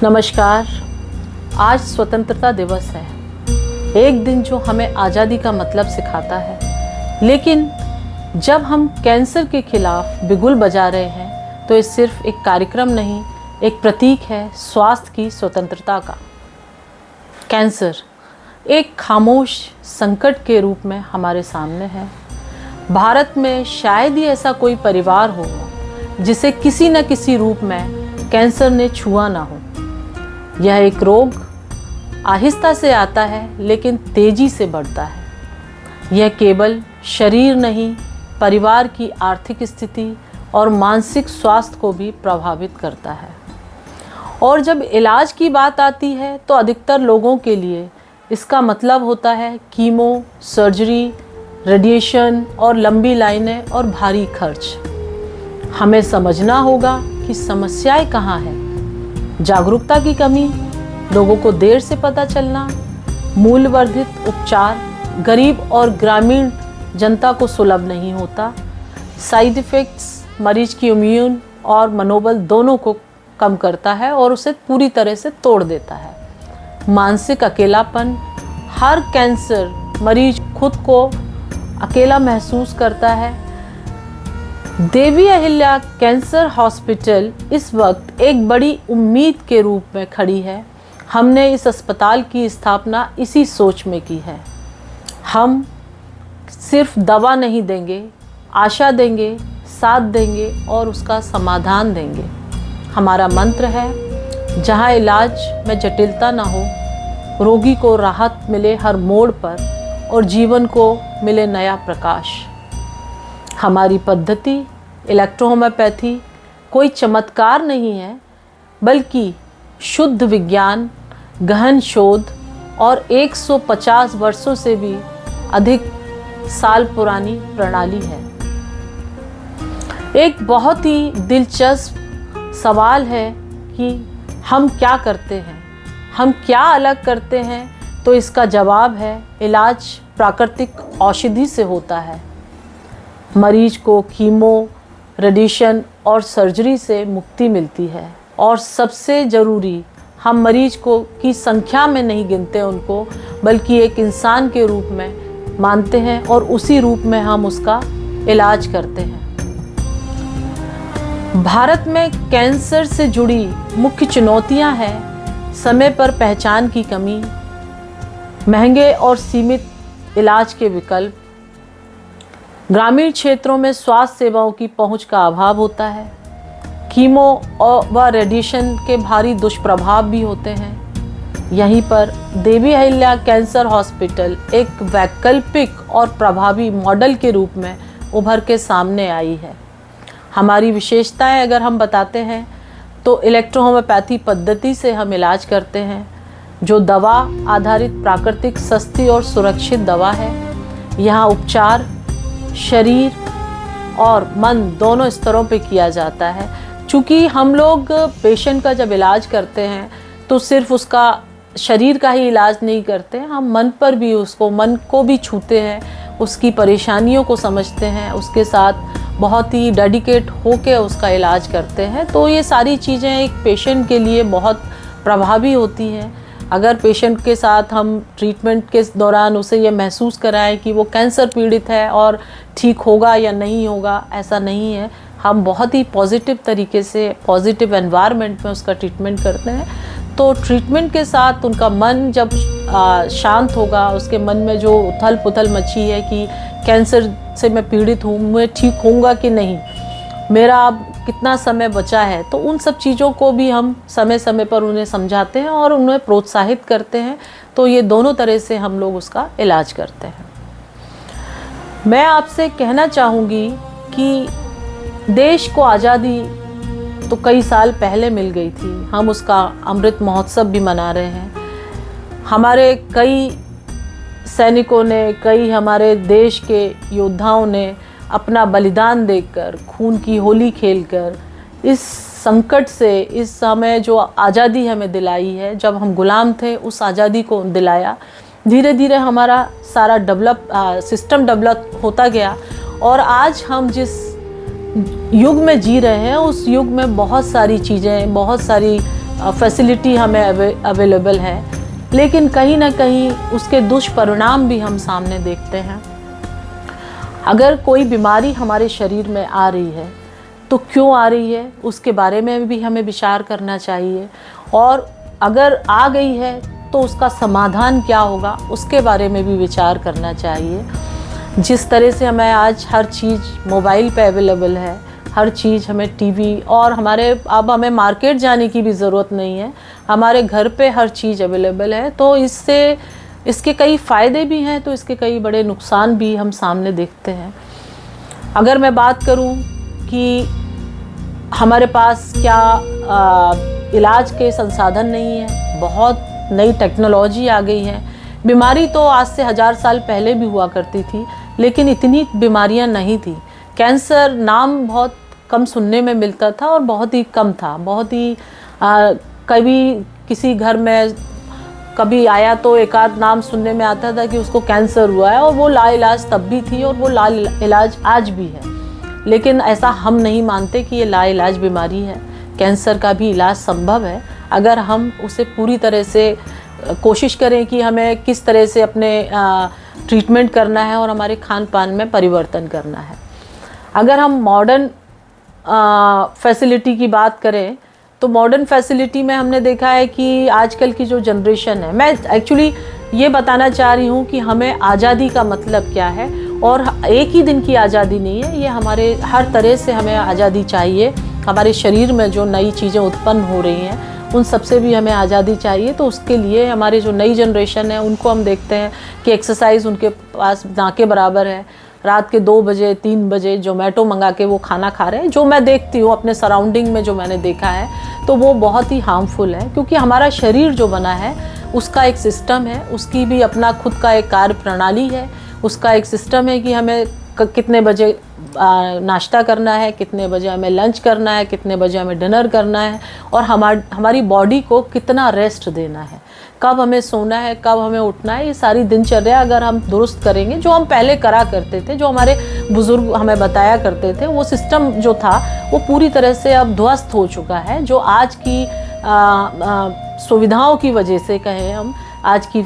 नमस्कार। आज स्वतंत्रता दिवस है, एक दिन जो हमें आज़ादी का मतलब सिखाता है। लेकिन जब हम कैंसर के खिलाफ बिगुल बजा रहे हैं तो ये सिर्फ एक कार्यक्रम नहीं, एक प्रतीक है स्वास्थ्य की स्वतंत्रता का। कैंसर एक खामोश संकट के रूप में हमारे सामने है। भारत में शायद ही ऐसा कोई परिवार हो जिसे किसी न किसी रूप में कैंसर ने छुआ ना हो। यह एक रोग आहिस्ता से आता है लेकिन तेजी से बढ़ता है। यह केवल शरीर नहीं, परिवार की आर्थिक स्थिति और मानसिक स्वास्थ्य को भी प्रभावित करता है। और जब इलाज की बात आती है तो अधिकतर लोगों के लिए इसका मतलब होता है कीमो, सर्जरी, रेडिएशन और लंबी लाइनें और भारी खर्च। हमें समझना होगा कि समस्याएं कहाँ हैं। जागरूकता की कमी, लोगों को देर से पता चलना, मूल्य वर्धित उपचार गरीब और ग्रामीण जनता को सुलभ नहीं होता, साइड इफ़ेक्ट्स मरीज की इम्यून और मनोबल दोनों को कम करता है और उसे पूरी तरह से तोड़ देता है। मानसिक अकेलापन, हर कैंसर मरीज खुद को अकेला महसूस करता है। देवी अहिल्या कैंसर हॉस्पिटल इस वक्त एक बड़ी उम्मीद के रूप में खड़ी है। हमने इस अस्पताल की स्थापना इसी सोच में की है। हम सिर्फ दवा नहीं देंगे, आशा देंगे, साथ देंगे और उसका समाधान देंगे। हमारा मंत्र है, जहाँ इलाज में जटिलता ना हो, रोगी को राहत मिले हर मोड़ पर और जीवन को मिले नया प्रकाश। हमारी पद्धति इलेक्ट्रोहोम्योपैथी कोई चमत्कार नहीं है, बल्कि शुद्ध विज्ञान, गहन शोध और 150 वर्षों से भी अधिक साल पुरानी प्रणाली है। एक बहुत ही दिलचस्प सवाल है कि हम क्या करते हैं, हम क्या अलग करते हैं। तो इसका जवाब है, इलाज प्राकृतिक औषधि से होता है। मरीज को कीमो, रेडिएशन और सर्जरी से मुक्ति मिलती है। और सबसे ज़रूरी, हम मरीज को की संख्या में नहीं गिनते उनको, बल्कि एक इंसान के रूप में मानते हैं और उसी रूप में हम उसका इलाज करते हैं। भारत में कैंसर से जुड़ी मुख्य चुनौतियां हैं समय पर पहचान की कमी, महंगे और सीमित इलाज के विकल्प, ग्रामीण क्षेत्रों में स्वास्थ्य सेवाओं की पहुंच का अभाव होता है, कीमो व रेडिएशन के भारी दुष्प्रभाव भी होते हैं। यहीं पर देवी अहिल्या कैंसर हॉस्पिटल एक वैकल्पिक और प्रभावी मॉडल के रूप में उभर के सामने आई है। हमारी विशेषताएं अगर हम बताते हैं तो इलेक्ट्रोहोम्योपैथी पद्धति से हम इलाज करते हैं, जो दवा आधारित प्राकृतिक सस्ती और सुरक्षित दवा है। यहाँ उपचार शरीर और मन दोनों स्तरों पे किया जाता है। चूँकि हम लोग पेशेंट का जब इलाज करते हैं तो सिर्फ उसका शरीर का ही इलाज नहीं करते, हम मन पर भी मन को भी छूते हैं, उसकी परेशानियों को समझते हैं, उसके साथ बहुत ही डेडिकेट होके उसका इलाज करते हैं। तो ये सारी चीज़ें एक पेशेंट के लिए बहुत प्रभावी होती हैं। अगर पेशेंट के साथ हम ट्रीटमेंट के दौरान उसे ये महसूस कराएं कि वो कैंसर पीड़ित है और ठीक होगा या नहीं होगा, ऐसा नहीं है। हम बहुत ही पॉजिटिव तरीके से, पॉजिटिव एनवायरनमेंट में उसका ट्रीटमेंट करते हैं। तो ट्रीटमेंट के साथ उनका मन जब शांत होगा, उसके मन में जो उथल पुथल मची है कि कैंसर से मैं पीड़ित हूँ, मैं ठीक होऊंगा कि नहीं, मेरा अब कितना समय बचा है, तो उन सब चीज़ों को भी हम समय समय पर उन्हें समझाते हैं और उन्हें प्रोत्साहित करते हैं। तो ये दोनों तरह से हम लोग उसका इलाज करते हैं। मैं आपसे कहना चाहूँगी कि देश को आज़ादी तो कई साल पहले मिल गई थी, हम उसका अमृत महोत्सव भी मना रहे हैं। हमारे कई सैनिकों ने, कई हमारे देश के योद्धाओं ने अपना बलिदान देकर, खून की होली खेलकर इस संकट से, इस समय जो आज़ादी हमें दिलाई है, जब हम गुलाम थे उस आज़ादी को दिलाया। धीरे धीरे हमारा सारा सिस्टम डेवलप होता गया और आज हम जिस युग में जी रहे हैं उस युग में बहुत सारी चीज़ें, बहुत सारी फैसिलिटी हमें अवेलेबल है, लेकिन कहीं ना कहीं उसके दुष्परिणाम भी हम सामने देखते हैं। अगर कोई बीमारी हमारे शरीर में आ रही है तो क्यों आ रही है, उसके बारे में भी हमें विचार करना चाहिए, और अगर आ गई है तो उसका समाधान क्या होगा उसके बारे में भी विचार करना चाहिए। जिस तरह से हमें आज हर चीज़ मोबाइल पे अवेलेबल है, हर चीज़ हमें टीवी और अब हमें मार्केट जाने की भी ज़रूरत नहीं है, हमारे घर पे हर चीज़ अवेलेबल है। तो इसके कई फ़ायदे भी हैं तो इसके कई बड़े नुकसान भी हम सामने देखते हैं। अगर मैं बात करूं कि हमारे पास क्या इलाज के संसाधन नहीं है, बहुत नई टेक्नोलॉजी आ गई है। बीमारी तो आज से 1000 साल पहले भी हुआ करती थी, लेकिन इतनी बीमारियां नहीं थी। कैंसर नाम बहुत कम सुनने में मिलता था और बहुत ही कम था, बहुत ही कभी किसी घर में कभी आया तो एक आध नाम सुनने में आता था कि उसको कैंसर हुआ है, और वो लाइलाज तब भी थी और वो लाइलाज आज भी है। लेकिन ऐसा हम नहीं मानते कि ये लाइलाज बीमारी है। कैंसर का भी इलाज संभव है अगर हम उसे पूरी तरह से कोशिश करें कि हमें किस तरह से अपने ट्रीटमेंट करना है और हमारे खान पान में परिवर्तन करना है। अगर हम मॉडर्न फैसिलिटी की बात करें तो मॉडर्न फैसिलिटी में हमने देखा है कि आजकल की जो जनरेशन है, मैं एक्चुअली ये बताना चाह रही हूँ कि हमें आज़ादी का मतलब क्या है, और एक ही दिन की आज़ादी नहीं है, ये हमारे हर तरह से हमें आज़ादी चाहिए। हमारे शरीर में जो नई चीज़ें उत्पन्न हो रही हैं उन सबसे भी हमें आज़ादी चाहिए। तो उसके लिए हमारे जो नई जनरेशन है उनको हम देखते हैं कि एक्सरसाइज उनके पास ना के बराबर है। रात के 2 बजे 3 बजे जोमेटो मंगा के वो खाना खा रहे हैं, जो मैं देखती हूँ अपने सराउंडिंग में, जो मैंने देखा है, तो वो बहुत ही हार्मफुल है। क्योंकि हमारा शरीर जो बना है उसका एक सिस्टम है, उसकी भी अपना खुद का एक कार्य प्रणाली है, उसका एक सिस्टम है कि हमें कितने बजे नाश्ता करना है, कितने बजे हमें लंच करना है, कितने बजे हमें डिनर करना है, और हमारी बॉडी को कितना रेस्ट देना है, कब हमें सोना है, कब हमें उठना है। ये सारी दिनचर्या अगर हम दुरुस्त करेंगे, जो हम पहले करा करते थे, जो हमारे बुज़ुर्ग हमें बताया करते थे, वो सिस्टम जो था वो पूरी तरह से अब ध्वस्त हो चुका है। जो आज की सुविधाओं की वजह से कहें, हम आज की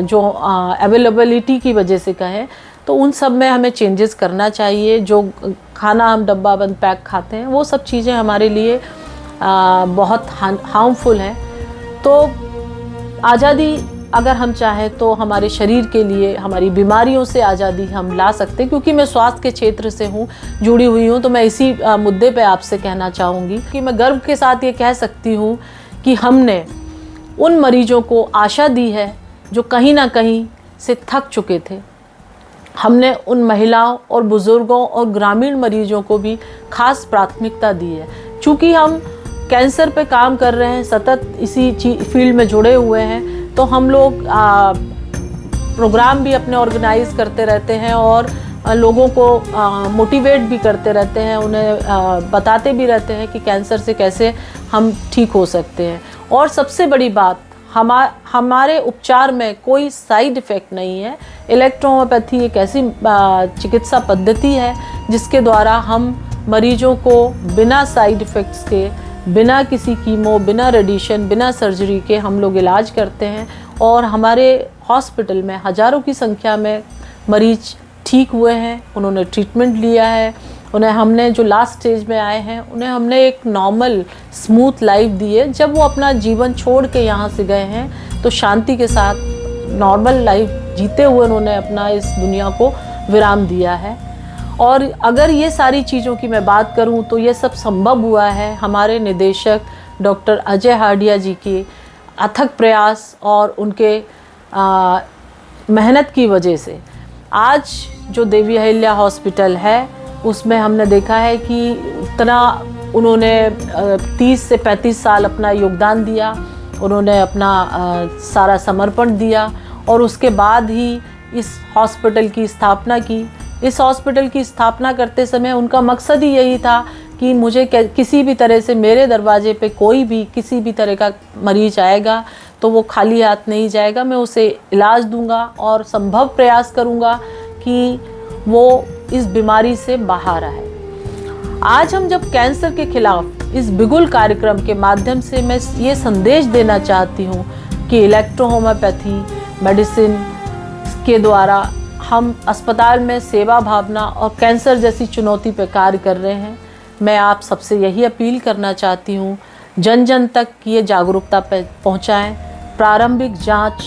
जो अवेलेबिलिटी की वजह से कहें, तो उन सब में हमें चेंजेस करना चाहिए। जो खाना हम डब्बा बंद पैक खाते हैं वो सब चीज़ें हमारे लिए बहुत हार्मफुल हैं। तो आज़ादी अगर हम चाहें तो हमारे शरीर के लिए, हमारी बीमारियों से आज़ादी हम ला सकते हैं। क्योंकि मैं स्वास्थ्य के क्षेत्र से हूँ, जुड़ी हुई हूँ, तो मैं इसी मुद्दे पे आपसे कहना चाहूँगी कि मैं गर्व के साथ ये कह सकती हूँ कि हमने उन मरीजों को आशा दी है जो कहीं ना कहीं से थक चुके थे। हमने उन महिलाओं और बुज़ुर्गों और ग्रामीण मरीजों को भी खास प्राथमिकता दी है। चूँकि हम कैंसर पे काम कर रहे हैं, सतत इसी फील्ड में जुड़े हुए हैं, तो हम लोग प्रोग्राम भी अपने ऑर्गेनाइज करते रहते हैं और लोगों को मोटिवेट भी करते रहते हैं, उन्हें बताते भी रहते हैं कि कैंसर से कैसे हम ठीक हो सकते हैं। और सबसे बड़ी बात, हमारे उपचार में कोई साइड इफ़ेक्ट नहीं है। इलेक्ट्रोहोम्योपैथी एक ऐसी चिकित्सा पद्धति है जिसके द्वारा हम मरीजों को बिना साइड इफ़ेक्ट्स के, बिना किसी कीमो, बिना रेडिएशन, बिना सर्जरी के हम लोग इलाज करते हैं। और हमारे हॉस्पिटल में हज़ारों की संख्या में मरीज ठीक हुए हैं, उन्होंने ट्रीटमेंट लिया है, उन्हें हमने जो लास्ट स्टेज में आए हैं उन्हें हमने एक नॉर्मल स्मूथ लाइफ दी है। जब वो अपना जीवन छोड़ के यहाँ से गए हैं तो शांति के साथ नॉर्मल लाइफ जीते हुए उन्होंने अपना इस दुनिया को विराम दिया है। और अगर ये सारी चीज़ों की मैं बात करूँ तो ये सब संभव हुआ है हमारे निदेशक डॉक्टर अजय हार्डिया जी के अथक प्रयास और उनके मेहनत की वजह से। आज जो देवी अहिल्या हॉस्पिटल है उसमें हमने देखा है कि इतना उन्होंने 30 से 35 साल अपना योगदान दिया, उन्होंने अपना सारा समर्पण दिया और उसके बाद ही इस हॉस्पिटल की स्थापना की। इस हॉस्पिटल की स्थापना करते समय उनका मकसद ही यही था कि मुझे किसी भी तरह से, मेरे दरवाजे पे कोई भी किसी भी तरह का मरीज आएगा तो वो खाली हाथ नहीं जाएगा, मैं उसे इलाज दूंगा और संभव प्रयास करूंगा कि वो इस बीमारी से बाहर आए। आज हम जब कैंसर के खिलाफ इस बिगुल कार्यक्रम के माध्यम से मैं ये संदेश देना चाहती हूँ कि इलेक्ट्रो होम्योपैथी मेडिसिन के द्वारा हम अस्पताल में सेवा भावना और कैंसर जैसी चुनौती पर कार्य कर रहे हैं। मैं आप सबसे यही अपील करना चाहती हूँ, जन जन तक ये जागरूकता पहुँचाएँ, प्रारंभिक जांच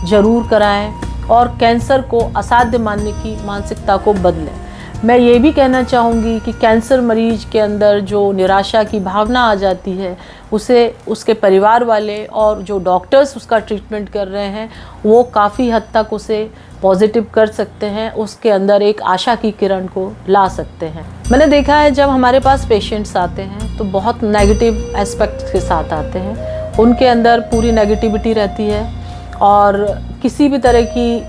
जरूर कराएं और कैंसर को असाध्य मानने की मानसिकता को बदलें। मैं ये भी कहना चाहूँगी कि कैंसर मरीज के अंदर जो निराशा की भावना आ जाती है, उसे उसके परिवार वाले और जो डॉक्टर्स उसका ट्रीटमेंट कर रहे हैं वो काफ़ी हद तक उसे पॉजिटिव कर सकते हैं, उसके अंदर एक आशा की किरण को ला सकते हैं। मैंने देखा है जब हमारे पास पेशेंट्स आते हैं तो बहुत नेगेटिव एस्पेक्ट्स के साथ आते हैं, उनके अंदर पूरी नेगेटिविटी रहती है और किसी भी तरह की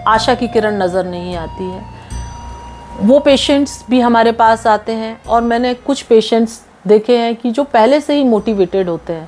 आशा की किरण नज़र नहीं आती है। वो पेशेंट्स भी हमारे पास आते हैं और मैंने कुछ पेशेंट्स देखे हैं कि जो पहले से ही मोटिवेटेड होते हैं।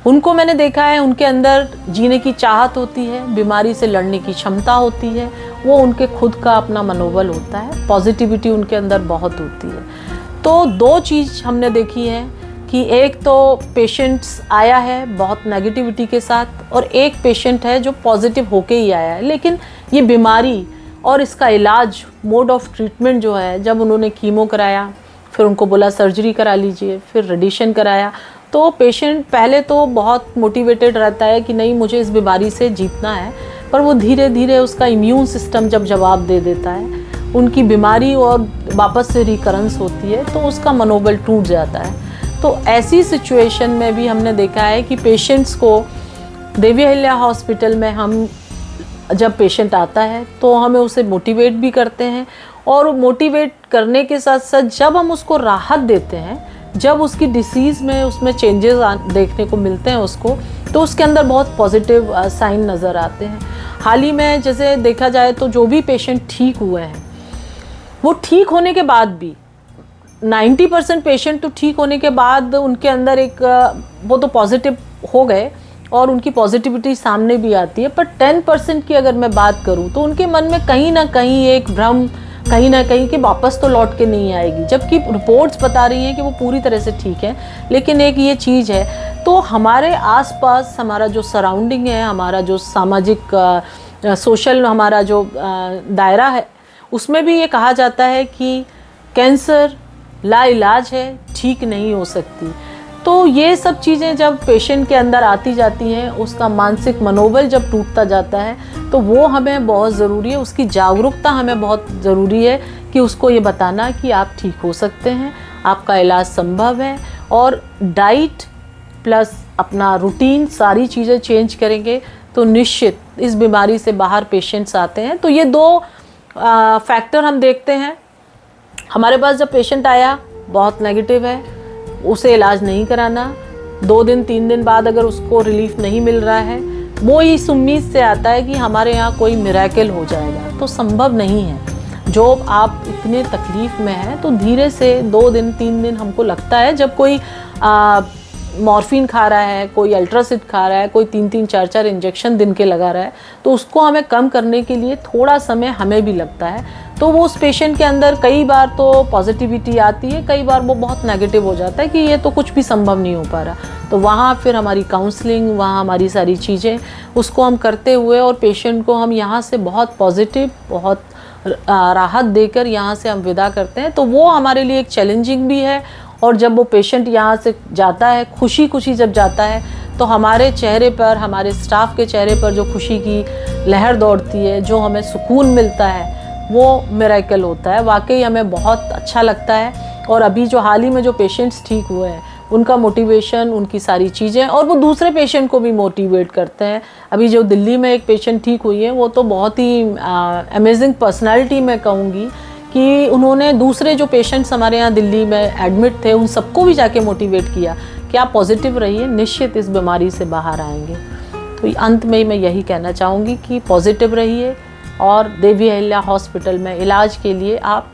उनको मैंने देखा है, उनके अंदर जीने की चाहत होती है, बीमारी से लड़ने की क्षमता होती है, वो उनके खुद का अपना मनोबल होता है, पॉजिटिविटी उनके अंदर बहुत होती है। तो दो चीज़ हमने देखी है कि एक तो पेशेंट्स आया है बहुत नेगेटिविटी के साथ और एक पेशेंट है जो पॉजिटिव होके ही आया है, लेकिन ये बीमारी और इसका इलाज, मोड ऑफ ट्रीटमेंट जो है, जब उन्होंने कीमो कराया, फिर उनको बोला सर्जरी करा लीजिए, फिर रेडिएशन कराया, तो पेशेंट पहले तो बहुत मोटिवेटेड रहता है कि नहीं मुझे इस बीमारी से जीतना है, पर वो धीरे धीरे उसका इम्यून सिस्टम जब जवाब दे देता है, उनकी बीमारी और वापस से रिकरेंस होती है, तो उसका मनोबल टूट जाता है। तो ऐसी सिचुएशन में भी हमने देखा है कि पेशेंट्स को देवी अहिल्या हॉस्पिटल में हम जब पेशेंट आता है तो हमें उसे मोटिवेट भी करते हैं और मोटिवेट करने के साथ साथ जब हम उसको राहत देते हैं, जब उसकी डिसीज़ में उसमें चेंजेस देखने को मिलते हैं उसको, तो उसके अंदर बहुत पॉजिटिव साइन नज़र आते हैं। हाल ही में जैसे देखा जाए तो जो भी पेशेंट ठीक हुए हैं, वो ठीक होने के बाद भी 90% पेशेंट तो ठीक होने के बाद उनके अंदर एक वो तो पॉजिटिव हो गए और उनकी पॉजिटिविटी सामने भी आती है, पर 10% की अगर मैं बात करूं तो उनके मन में कहीं ना कहीं एक भ्रम, कहीं ना कहीं कि वापस तो लौट के नहीं आएगी, जबकि रिपोर्ट्स बता रही हैं कि वो पूरी तरह से ठीक है। लेकिन एक ये चीज़ है, तो हमारे आसपास हमारा जो सराउंडिंग है, हमारा जो सामाजिक सोशल हमारा जो दायरा है, उसमें भी ये कहा जाता है कि कैंसर लाइलाज है, ठीक नहीं हो सकती। तो ये सब चीज़ें जब पेशेंट के अंदर आती जाती हैं, उसका मानसिक मनोबल जब टूटता जाता है, तो वो हमें बहुत ज़रूरी है, उसकी जागरूकता हमें बहुत ज़रूरी है कि उसको ये बताना कि आप ठीक हो सकते हैं, आपका इलाज संभव है। और डाइट प्लस अपना रूटीन सारी चीज़ें चेंज करेंगे तो निश्चित इस बीमारी से बाहर पेशेंट्स आते हैं। तो ये दो फैक्टर हम देखते हैं। हमारे पास जब पेशेंट आया बहुत नेगेटिव है, उसे इलाज नहीं कराना, 2 दिन 3 दिन बाद अगर उसको रिलीफ नहीं मिल रहा है, वो इस उम्मीद से आता है कि हमारे यहाँ कोई मिरेकल हो जाएगा, तो संभव नहीं है। जो आप इतने तकलीफ़ में हैं तो धीरे से 2 दिन 3 दिन हमको लगता है, जब कोई मॉर्फिन खा रहा है, कोई अल्ट्रासिड खा रहा है, कोई 3-3 4-4 इंजेक्शन दिन के लगा रहा है, तो उसको हमें कम करने के लिए थोड़ा समय हमें भी लगता है। तो वो उस पेशेंट के अंदर कई बार तो पॉजिटिविटी आती है, कई बार वो बहुत नेगेटिव हो जाता है कि ये तो कुछ भी संभव नहीं हो पा रहा। तो वहाँ फिर हमारी काउंसलिंग, वहाँ हमारी सारी चीज़ें उसको हम करते हुए और पेशेंट को हम यहाँ से बहुत पॉजिटिव, बहुत राहत देकर यहाँ से हम विदा करते हैं। तो वो हमारे लिए एक चैलेंजिंग भी है। और जब वो पेशेंट यहाँ से जाता है, खुशी खुशी जब जाता है, तो हमारे चेहरे पर, हमारे स्टाफ के चेहरे पर जो खुशी की लहर दौड़ती है, जो हमें सुकून मिलता है, वो मिरेकल होता है। वाकई हमें बहुत अच्छा लगता है। और अभी जो हाल ही में जो पेशेंट्स ठीक हुए हैं, उनका मोटिवेशन, उनकी सारी चीज़ें, और वो दूसरे पेशेंट को भी मोटिवेट करते हैं। अभी जो दिल्ली में एक पेशेंट ठीक हुई है, वो तो बहुत ही अमेजिंग पर्सनालिटी मैं कहूँगी कि उन्होंने दूसरे जो पेशेंट्स हमारे यहाँ दिल्ली में एडमिट थे, उन सबको भी जाके मोटिवेट किया कि आप पॉजिटिव रहिए, निश्चित इस बीमारी से बाहर आएंगे। तो अंत में मैं यही कहना चाहूँगी कि पॉजिटिव रहिए और देवी अहिल्या हॉस्पिटल में इलाज के लिए आप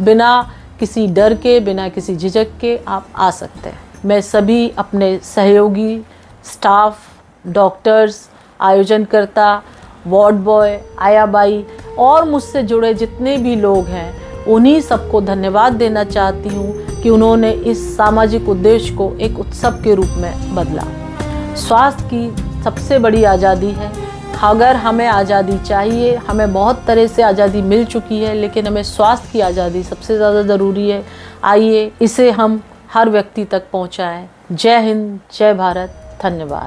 बिना किसी डर के, बिना किसी झिझक के आप आ सकते हैं। मैं सभी अपने सहयोगी, स्टाफ, डॉक्टर्स, आयोजनकर्ता, वार्ड बॉय, आया बाई और मुझसे जुड़े जितने भी लोग हैं, उन्हीं सबको धन्यवाद देना चाहती हूँ कि उन्होंने इस सामाजिक उद्देश्य को एक उत्सव के रूप में बदला। स्वास्थ्य की सबसे बड़ी आज़ादी है। अगर हमें आज़ादी चाहिए, हमें बहुत तरह से आज़ादी मिल चुकी है, लेकिन हमें स्वास्थ्य की आज़ादी सबसे ज़्यादा ज़रूरी है। आइए इसे हम हर व्यक्ति तक पहुंचाएं। जय हिंद, जय भारत, धन्यवाद।